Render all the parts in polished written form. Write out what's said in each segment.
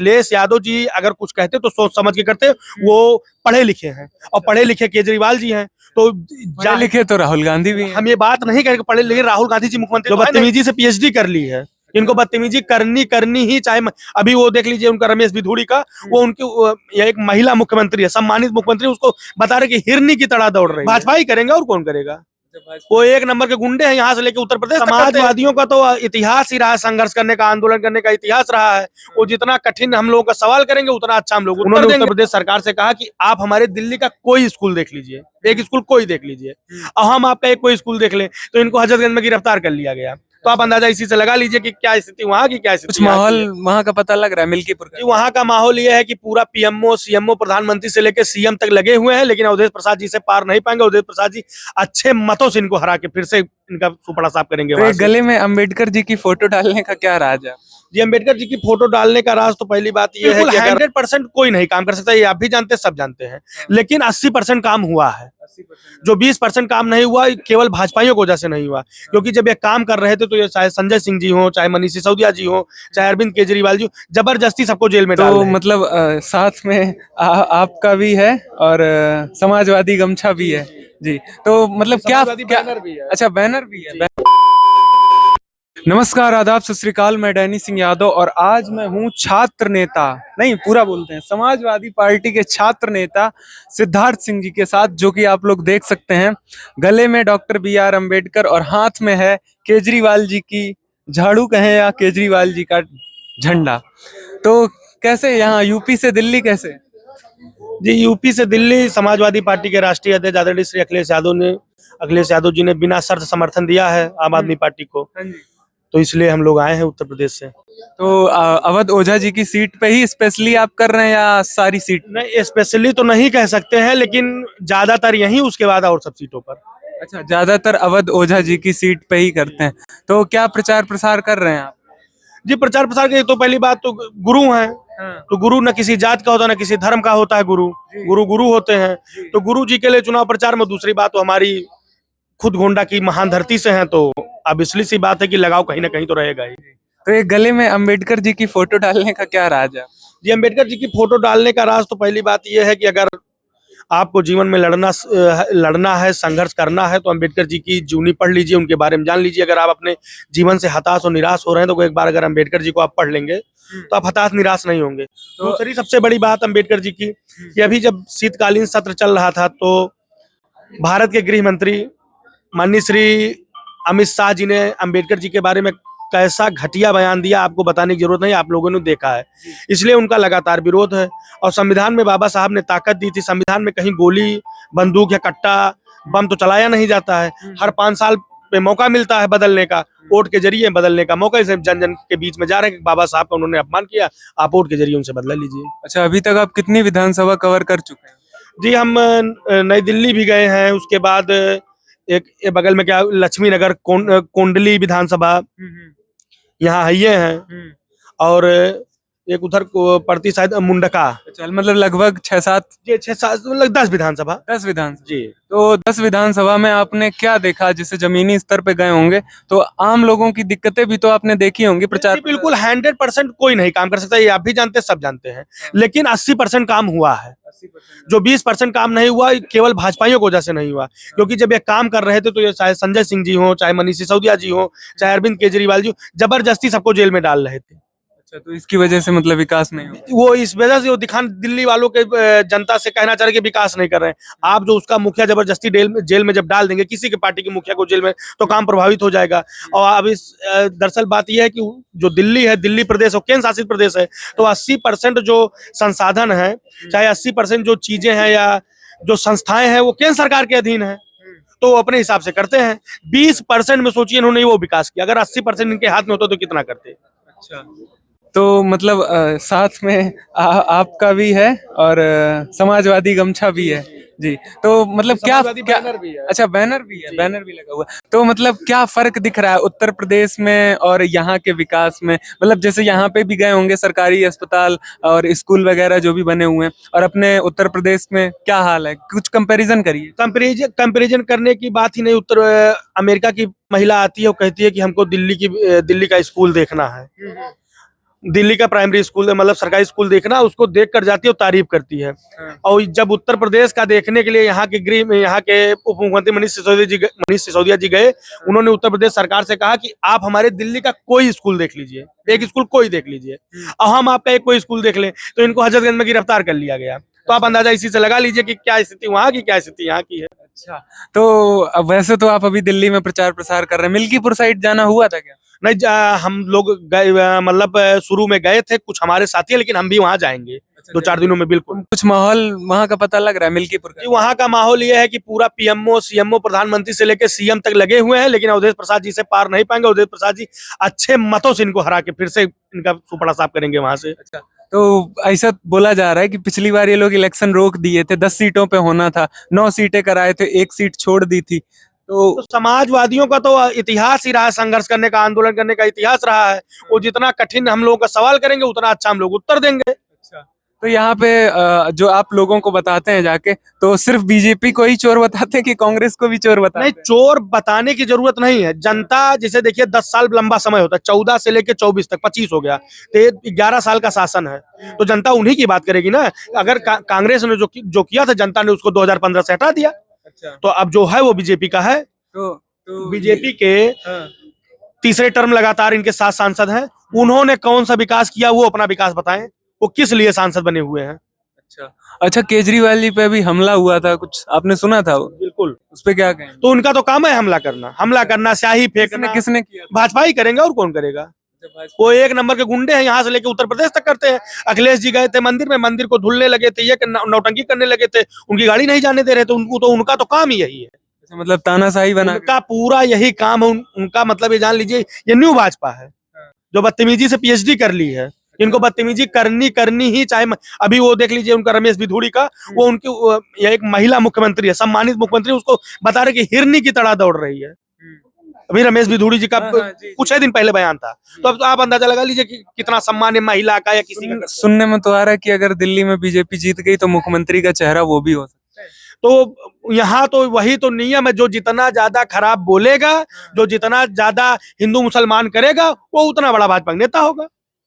अखिलेश यादव जी अगर कुछ कहते तो सोच समझ के करते। वो पढ़े लिखे हैं और पढ़े लिखे केजरीवाल जी हैं, तो पढ़े लिखे तो राहुल गांधी भी हैं। हम ये बात नहीं कहेंगे पढ़े लिखे राहुल गांधी जी मुख्यमंत्री जो बदतमीजी से पीएचडी कर ली है, इनको बदतमीजी करनी ही चाहे। अभी वो देख लीजिए उनका रमेश भिधूड़ी का, वो उनकी एक महिला मुख्यमंत्री है, सम्मानित मुख्यमंत्री, उसको बता रहे कि हिरनी की तरह दौड़ रही है। भाजपा ही करेंगे और कौन करेगा? वो एक नंबर के गुंडे हैं, यहाँ से लेके उत्तर प्रदेश। समाजवादियों का तो इतिहास ही रहा है, संघर्ष करने का, आंदोलन करने का इतिहास रहा है। वो जितना कठिन हम लोगों का सवाल करेंगे उतना अच्छा हम लोग। उन्होंने उत्तर प्रदेश सरकार से कहा कि आप हमारे दिल्ली का कोई स्कूल देख लीजिए, एक स्कूल कोई देख लीजिए, और हम आपका एक कोई स्कूल देख लें। तो इनको हजरतगंज में गिरफ्तार कर लिया गया। तो आप अंदाजा इसी से लगा लीजिए कि क्या स्थिति वहाँ की, क्या स्थिति। कुछ माहौल वहाँ का पता लग रहा है मिल्कीपुर का? वहाँ का माहौल ये है कि पूरा पीएमओ सीएमओ प्रधानमंत्री से लेकर सीएम तक लगे हुए हैं, लेकिन अवधेश प्रसाद जी से पार नहीं पाएंगे। अवधेश प्रसाद जी अच्छे मतों से इनको हरा के फिर से इनका सुपड़ा साफ करेंगे। तो गले में अंबेडकर जी की फोटो डालने का क्या राज है? जी, अंबेडकर जी की फोटो डालने का राज तो पहली बात ये है कि 100% कोई नहीं काम कर सकता, ये आप भी जानते हैं, सब जानते हैं, लेकिन 80% काम हुआ है। जो 20% काम नहीं हुआ केवल भाजपाइयों की वजह से नहीं हुआ, क्योंकि जब ये काम कर रहे थे तो ये चाहे संजय सिंह जी हो, चाहे मनीष सिसोदिया जी हो, चाहे अरविंद केजरीवाल जी हो, जबरदस्ती सबको जेल में डाल रहे हैं। मतलब साथ में आपका भी है और समाजवादी गमछा भी है जी। तो मतलब क्या बैनर भी है। अच्छा, बैनर भी है। नमस्कार, आदाब, सत श्री अकाल। मैं डैनी सिंह यादव और आज मैं हूँ छात्र नेता, नहीं पूरा बोलते हैं, समाजवादी पार्टी के छात्र नेता सिद्धार्थ सिंह जी के साथ, जो कि आप लोग देख सकते हैं गले में डॉक्टर BR अम्बेडकर और हाथ में है केजरीवाल जी की झाड़ू कहें या केजरीवाल जी का झंडा। तो कैसे यहाँ यूपी से दिल्ली कैसे? जी, यूपी से दिल्ली समाजवादी पार्टी के राष्ट्रीय अध्यक्ष आदरणीय श्री अखिलेश यादव जी ने बिना शर्त समर्थन दिया है आम आदमी पार्टी को, तो इसलिए हम लोग आए हैं उत्तर प्रदेश से। तो अवध ओझा जी की सीट पे ही स्पेशली आप कर रहे हैं या सारी सीट? नहीं, स्पेशली तो नहीं कह सकते हैं, लेकिन ज्यादातर यहीं, उसके बाद और सब सीटों पर। अच्छा, ज्यादातर अवध ओझा जी की सीट पे ही करते हैं। तो क्या प्रचार प्रसार कर रहे हैं आप? जी, प्रचार प्रसार के तो पहली बात तो गुरु हैं। तो गुरु न किसी जात का होता है, न किसी धर्म का होता है। गुरु होते हैं। तो गुरु जी के लिए चुनाव प्रचार में, दूसरी बात तो हमारी खुद गोंडा की महान धरती से हैं, तो अब इसलिए सी बात है कि लगाव कहीं ना कहीं तो रहेगा ही। तो ये गले में अंबेडकर जी की फोटो डालने का क्या राज है? जी, अंबेडकर जी की फोटो डालने का राज तो पहली बात यह है कि अगर आपको जीवन में लड़ना है, संघर्ष करना है, तो अंबेडकर जी की जीवनी पढ़ लीजिए, उनके बारे में जान लीजिए। अगर आप अपने जीवन से हताश और निराश हो रहे हैं तो एक बार अगर अंबेडकर जी को आप पढ़ लेंगे तो आप हताश निराश नहीं होंगे। तो दूसरी सबसे बड़ी बात अंबेडकर जी की कि अभी जब शीतकालीन सत्र चल रहा था तो भारत के गृह मंत्री माननीय श्री अमित शाह जी ने अंबेडकर जी के बारे में कैसा घटिया बयान दिया, आपको बताने की जरूरत नहीं, आप लोगों ने देखा है। इसलिए उनका लगातार विरोध है। और संविधान में बाबा साहब ने ताकत दी थी, संविधान में कहीं गोली बंदूक या कट्टा बम तो चलाया नहीं जाता है। हर 5 साल पे मौका मिलता है बदलने का, वोट के जरिए बदलने का मौका। इसे जन जन के बीच में जा रहे हैं कि बाबा साहब का उन्होंने अपमान किया, आप वोट के जरिए उनसे बदला लीजिए। अच्छा, अभी तक आप कितनी विधानसभा कवर कर चुके हैं? जी, हम नई दिल्ली भी गए हैं, उसके बाद एक बगल में क्या लक्ष्मी नगर कोंडली विधानसभा यहाँ है ये हैं, और एक उधर को पड़ती शायद मुंडका। चल, मतलब लगभग 6-7 मतलब 10 विधानसभा। 10 विधानसभा जी। तो 10 विधानसभा में आपने क्या देखा? जैसे जमीनी स्तर पे गए होंगे तो आम लोगों की दिक्कतें भी तो आपने देखी होंगी। प्रचार बिल्कुल 100% कोई नहीं काम कर सकता, ये आप भी जानते हैं, सब जानते हैं, लेकिन 80% काम हुआ है। जो 20% काम नहीं हुआ केवल भाजपाइयों की वजह से नहीं हुआ, क्योंकि जब ये काम कर रहे थे तो ये चाहे संजय सिंह जी हो, चाहे मनीष सिसोदिया जी हो, चाहे अरविंद केजरीवाल जी हो, जबरदस्ती सबको जेल में डाल रहे थे। अच्छा, तो इसकी वजह से मतलब विकास नहीं हुआ? वो इस वजह से वो दिल्ली वालों के जनता से कहना चाह रहे कि विकास नहीं कर रहे हैं। आप जो उसका मुखिया जबरदस्ती जेल में जब डाल देंगे, किसी के पार्टी के मुखिया को जेल में, तो काम प्रभावित हो जाएगा। और अब इस दरअसल बात यह है कि जो दिल्ली है, दिल्ली प्रदेश और केंद्र शासित प्रदेश है, तो 80% जो संसाधन है, चाहे 80% जो चीजें हैं या जो संस्थाएं हैं, वो केंद्र सरकार के अधीन है, तो वो अपने हिसाब से करते हैं। 20% में सोचिए इन्होंने वो विकास किया, अगर 80% इनके हाथ में होता तो कितना करते। अच्छा, तो मतलब साथ में आपका भी है और समाजवादी गमछा भी है जी। तो मतलब क्या बैनर भी है। अच्छा, बैनर भी है, बैनर भी लगा हुआ। तो मतलब क्या फर्क दिख रहा है उत्तर प्रदेश में और यहाँ के विकास में? मतलब जैसे यहाँ पे भी गए होंगे, सरकारी अस्पताल और स्कूल वगैरह जो भी बने हुए हैं, और अपने उत्तर प्रदेश में क्या हाल है? कुछ कंपैरिजन करिए। कंपैरिजन करने की बात ही नहीं। उत्तर अमेरिका की महिला आती है और कहती है कि हमको दिल्ली का स्कूल देखना है, दिल्ली का प्राइमरी स्कूल मतलब सरकारी स्कूल देखना, उसको देख कर जाती है और तारीफ करती है। और जब उत्तर प्रदेश का देखने के लिए यहाँ के उप मुख्यमंत्री मनीष सिसोदिया जी गए, उन्होंने उत्तर प्रदेश सरकार से कहा कि आप हमारे दिल्ली का कोई स्कूल देख लीजिए, एक स्कूल कोई देख लीजिए, और हम आपका एक कोई स्कूल देख लें। तो इनको हजरतगंज में गिरफ्तार कर लिया गया। तो आप अंदाजा इसी से लगा लीजिए कि क्या स्थिति वहाँ की, क्या स्थिति यहाँ की है। अच्छा, तो वैसे तो आप अभी दिल्ली में प्रचार प्रसार कर रहे हैं, मिल्कीपुर साइड जाना हुआ था क्या? नहीं, हम लोग गए, मतलब शुरू में गए थे कुछ हमारे साथी, लेकिन हम भी वहाँ जाएंगे 2-4 दिनों में। बिल्कुल, कुछ माहौल वहाँ का पता लग रहा है मिल्कीपुर का? वहाँ का माहौल ये है कि पूरा पीएमओ सीएमओ प्रधानमंत्री से लेकर सीएम तक लगे हुए हैं, लेकिन अवधेश प्रसाद जी से पार नहीं पाएंगे। अवधेश प्रसाद जी अच्छे मतों से इनको हरा के फिर से इनका सुपड़ा साफ करेंगे वहां से। अच्छा, तो ऐसा बोला जा रहा है कि पिछली बार ये लोग इलेक्शन रोक दिए थे, 10 सीटों पे होना था, 9 सीटें कराए थे, 1 सीट छोड़ दी थी। तो समाजवादियों का तो इतिहास ही रहा है, संघर्ष करने का, आंदोलन करने का इतिहास रहा है। वो जितना कठिन हम लोगों का सवाल करेंगे उतना अच्छा हम लोग उत्तर देंगे। अच्छा, तो यहाँ पे जो आप लोगों को बताते हैं जाके, तो सिर्फ बीजेपी को ही चोर बताते हैं कि कांग्रेस को भी चोर बताते हैं? नहीं, चोर बताने की जरूरत नहीं है। जनता जिसे देखिए 10 साल लंबा समय होता है, 14 से लेके 24 तक, 25 हो गया, तो 11 साल का शासन है, तो जनता उन्हीं की बात करेगी ना। अगर कांग्रेस ने जो किया था, जनता ने उसको 2015 से हटा दिया। अच्छा, तो अब जो है वो बीजेपी का है। तो बीजेपी के हाँ, तीसरे टर्म लगातार इनके 7 सांसद हैं। उन्होंने कौन सा विकास किया, वो अपना विकास बताएं, वो किस लिए सांसद बने हुए हैं। अच्छा अच्छा, केजरीवाल जी पे भी हमला हुआ था, कुछ आपने सुना था? बिल्कुल, उस पे क्या कहें? तो उनका तो काम है हमला करना, स्याही फेंकना। किसने किया था? भाजपा ही करेंगे, और कौन करेगा। वो एक नंबर के गुंडे हैं, यहाँ से लेके उत्तर प्रदेश तक करते हैं। अखिलेश जी गए थे मंदिर में, मंदिर को धुलने लगे थे, ये नौटंकी करने लगे थे, उनकी गाड़ी नहीं जाने दे रहे थे। उनका तो काम ही यही है। मतलब तानाशाही बना उनका पूरा यही काम है। उनका मतलब ये जान लीजिए, ये न्यू भाजपा है जो बदतमीजी से पीएचडी कर ली है। इनको बदतमीजी करनी ही चाहे। अभी वो देख लीजिए उनका रमेश बिधूड़ी का, वो उनकी एक महिला मुख्यमंत्री है, सम्मानित मुख्यमंत्री, उसको बता रहे कि हिरनी की तरह दौड़ रही है। अभी रमेश बिधूड़ी जी का कुछ ही दिन पहले बयान था। तो अब तो आप अंदाजा लगा लीजिए कि कितना सम्मान है महिला का या किसी का। सुनने में तो आ रहा है कि अगर दिल्ली में बीजेपी जीत गई तो मुख्यमंत्री का चेहरा वो भी हो सकता है। तो यहाँ तो वही तो नियम है, जो जितना ज्यादा खराब बोलेगा, जो जितना ज्यादा हिंदू मुसलमान करेगा, वो उतना बड़ा भाजपा नेता होगा।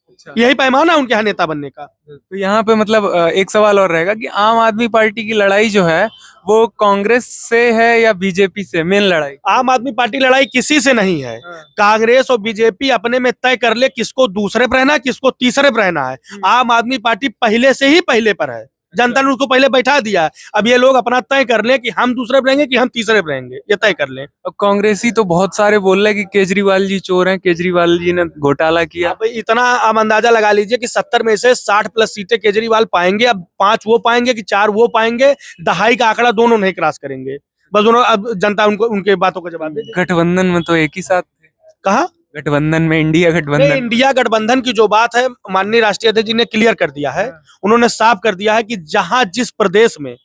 अच्छा, यही पैमाना उनके यहाँ नेता बनने का। तो यहाँ पे मतलब एक सवाल और रहेगा कि आम आदमी पार्टी की लड़ाई जो है वो कांग्रेस से है या बीजेपी से? मेन लड़ाई आम आदमी पार्टी लड़ाई किसी से नहीं है। कांग्रेस और बीजेपी अपने में तय कर ले किसको दूसरे पर रहना है, किसको तीसरे पर रहना है। आम आदमी पार्टी पहले से ही पहले पर है, जनता ने उसको पहले बैठा दिया। अब ये लोग अपना तय कर ले कि हम दूसरे पर रहेंगे कि हम तीसरे पर रहेंगे, ये तय कर ले। अब कांग्रेसी तो बहुत सारे बोल रहे हैं कि केजरीवाल जी चोर हैं, केजरीवाल जी ने घोटाला किया। अब इतना आप अंदाजा लगा लीजिए कि 70 में से 60 प्लस सीटें केजरीवाल पाएंगे। अब 5 वो पाएंगे कि 4 वो पाएंगे, दहाई का आंकड़ा दोनों नहीं क्रॉस करेंगे। बस दोनों, अब जनता उनको उनके बातों का जवाब दे। गठबंधन में तो एक ही साथ थे। कहा? गठबंधन में, इंडिया गठबंधन। इंडिया गठबंधन की जो बात है, माननीय राष्ट्रीय अध्यक्ष जी ने क्लियर कर दिया है। उन्होंने साफ कर दिया है कि जहां जिस प्रदेश में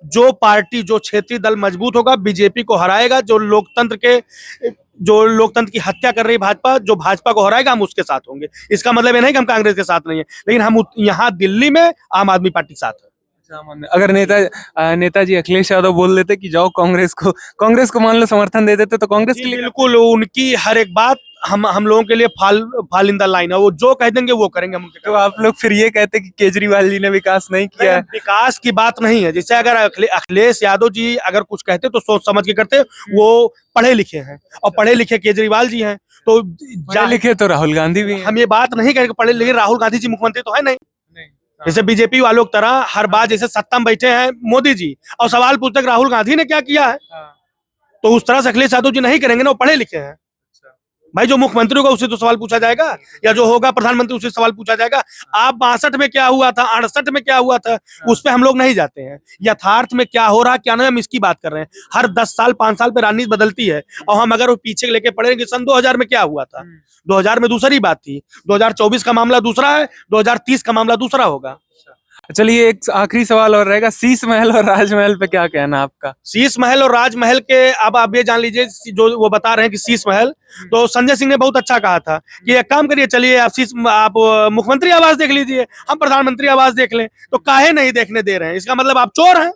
जो पार्टी, जो क्षेत्रीय दल मजबूत होगा, बीजेपी को हराएगा। जो लोकतंत्र की हत्या कर रही भाजपा, जो भाजपा को हराएगा, हम उसके साथ होंगे। इसका मतलब ये नहीं कि हम कांग्रेस के साथ नहीं है, लेकिन हम यहाँ दिल्ली में आम आदमी पार्टी के साथ है। अगर नेताजी अखिलेश यादव बोल देते कि जाओ कांग्रेस को मान लो समर्थन दे देते तो कांग्रेस के लिए? बिल्कुल, उनकी हर एक बात हम लोगों के लिए फाल इन द लाइन है। वो जो कह देंगे वो करेंगे हम उनके। तो आप लोग फिर ये कहते कि केजरीवाल जी ने विकास नहीं किया है? विकास की बात नहीं है। जैसे अगर अखिलेश यादव जी अगर कुछ कहते तो सोच समझ के करते। वो पढ़े लिखे हैं, और पढ़े लिखे केजरीवाल जी हैं। तो पढ़े लिखे तो राहुल गांधी भी हैं। हम ये बात नहीं कहेंगे पढ़े लिखे, राहुल गांधी जी मुख्यमंत्री तो है नहीं। जैसे बीजेपी वालों की तरह हर बात, जैसे सत्ता में बैठे हैं मोदी जी और सवाल पूछते राहुल गांधी ने क्या किया है, तो उस तरह से अखिलेश यादव जी नहीं करेंगे ना। वो पढ़े लिखे हैं भाई। जो मुख्यमंत्री होगा उससे तो सवाल पूछा जाएगा, या जो होगा प्रधानमंत्री उससे सवाल पूछा जाएगा। आप 62 में क्या हुआ था, 68 में क्या हुआ था, उस पर हम लोग नहीं जाते हैं। यथार्थ में क्या हो रहा क्या नहीं, हम इसकी बात कर रहे हैं। हर 10 साल 5 साल पे राजनीति बदलती है, और हम अगर वो पीछे लेके पढ़ेंगे सन 2000 में क्या हुआ था, 2000 में दूसरी बात थी, 2024 का मामला दूसरा है, 2030 का मामला दूसरा होगा। चलिए, एक आखिरी सवाल और रहेगा, शीश महल और राजमहल पे क्या कहना आपका? शीश महल और राजमहल के, अब आप ये जान लीजिए, जो वो बता रहे हैं कि शीश महल, तो संजय सिंह ने बहुत अच्छा कहा था कि एक काम करिए, चलिए आप मुख्यमंत्री आवास देख लीजिए, हम प्रधानमंत्री आवास देख लें। तो काहे नहीं देखने दे रहे हैं? इसका मतलब आप चोर हैं।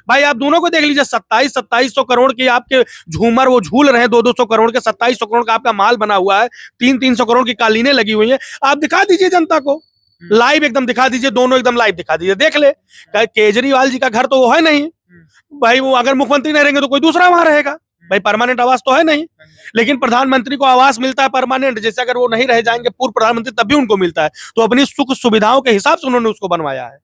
भाई आप दोनों को देख लीजिए, 2700 करोड़ की आपके झूमर वो झूल रहे हैं, 200 करोड़ के, 2700 करोड़ का आपका माल बना हुआ है, 300 करोड़ की कालीनें लगी हुई हैं। आप दिखा दीजिए जनता को, लाइव एकदम दिखा दीजिए, दोनों एकदम लाइव दिखा दीजिए, देख ले। केजरीवाल जी का घर तो वो है नहीं भाई, वो अगर मुख्यमंत्री नहीं रहेंगे तो कोई दूसरा वहां रहेगा भाई, परमानेंट आवास तो है नहीं। लेकिन प्रधानमंत्री को आवास मिलता है परमानेंट, जैसे अगर वो नहीं रह जाएंगे पूर्व प्रधानमंत्री तब भी उनको मिलता है, तो अपनी सुख सुविधाओं के हिसाब से उन्होंने उसको बनवाया है।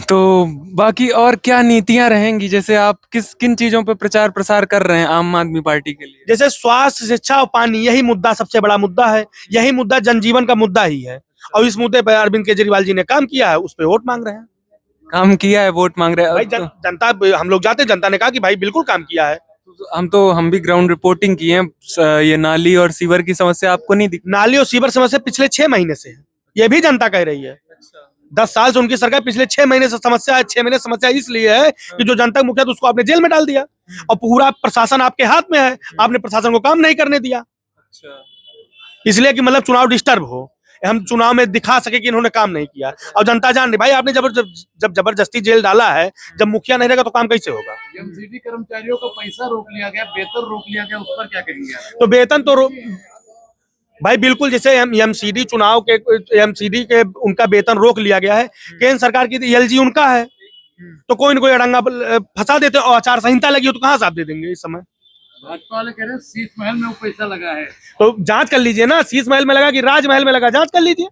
तो बाकी और क्या नीतियां रहेंगी, जैसे आप किन चीजों पे प्रचार प्रसार कर रहे हैं आम आदमी पार्टी के लिए? जैसे स्वास्थ्य, शिक्षा और पानी, यही मुद्दा सबसे बड़ा मुद्दा है, यही मुद्दा जनजीवन का मुद्दा ही है, और इस मुद्दे पर अरविंद केजरीवाल जी ने काम किया है, उस पर वोट मांग रहे हैं। काम किया है, वोट मांग रहे हैं भाई जनता, हम लोग जाते, जनता ने कहा कि भाई बिल्कुल काम किया है। हम भी ग्राउंड रिपोर्टिंग किए हैं। ये नाली और सीवर की समस्या आपको नहीं दिखी? नाली और सीवर समस्या पिछले 6 महीने से है, ये भी जनता कह रही है। 10 साल से उनकी सरकार, पिछले 6 महीने से समस्या है। 6 महीने समस्या इसलिए है कि जो जनता मुखिया था उसको आपने जेल में डाल दिया, और पूरा प्रशासन आपके हाथ में है, आपने प्रशासन को काम नहीं करने दिया, इसलिए कि मतलब चुनाव डिस्टर्ब हो, हम चुनाव में दिखा सके कि इन्होंने काम नहीं किया। और जनता जान रही भाई, आपने जब जबरदस्ती जेल डाला है, जब मुखिया नहीं रहेगा तो काम कैसे होगा? एमसीडी कर्मचारियों का पैसा रोक लिया गया, वेतन रोक लिया गया, उस पर क्या कहेंगे? तो वेतन तो भाई बिल्कुल, जैसे एमसीडी चुनाव के, एमसीडी के उनका वेतन रोक लिया गया है, केंद्र सरकार की एलजी उनका है, तो कोई न कोई अड़ंगा फंसा देते, और आचार संहिता लगी हो तो कहाँ से आप दे देंगे इस समय? भाजपा वाले कह रहे हैं शीश महल में वो पैसा लगा है, तो जांच कर लीजिए ना, शीश महल में लगा कि राजमहल में लगा, जांच कर लीजिए।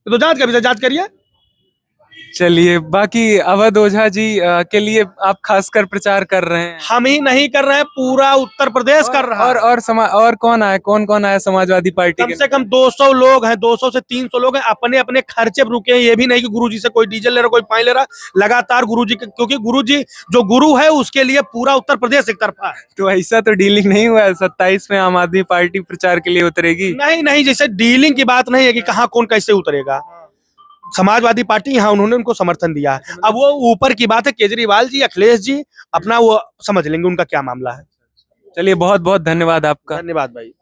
तो जांच करिए, जांच करिए। चलिए, बाकी अवध ओझा जी के लिए आप खासकर प्रचार कर रहे हैं? हम ही नहीं कर रहे हैं, पूरा उत्तर प्रदेश कर रहा है। और कौन आया समाजवादी पार्टी कम से कम 200 लोग हैं, 200 से 300 लोग हैं, अपने अपने खर्चे पर रुके हैं। ये भी नहीं कि गुरुजी से कोई डीजल ले रहा, कोई पानी ले रहा, लगातार गुरुजी, क्योंकि गुरुजी जो गुरु है उसके लिए पूरा उत्तर प्रदेश एक तरफा है। तो ऐसा तो डीलिंग नहीं हुआ है, 27 में आम आदमी पार्टी प्रचार के लिए उतरेगी? नहीं, जैसे डीलिंग की बात नहीं है कि कहाँ कौन कैसे उतरेगा। समाजवादी पार्टी, यहाँ उन्होंने उनको समर्थन दिया है। अब वो ऊपर की बात है, केजरीवाल जी, अखिलेश जी अपना वो समझ लेंगे उनका क्या मामला है। चलिए, बहुत बहुत धन्यवाद आपका। धन्यवाद भाई।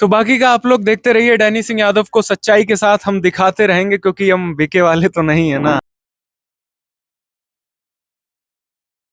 तो बाकी का आप लोग देखते रहिए, डैनी सिंह यादव को सच्चाई के साथ हम दिखाते रहेंगे, क्योंकि हम बिके वाले तो नहीं है ना।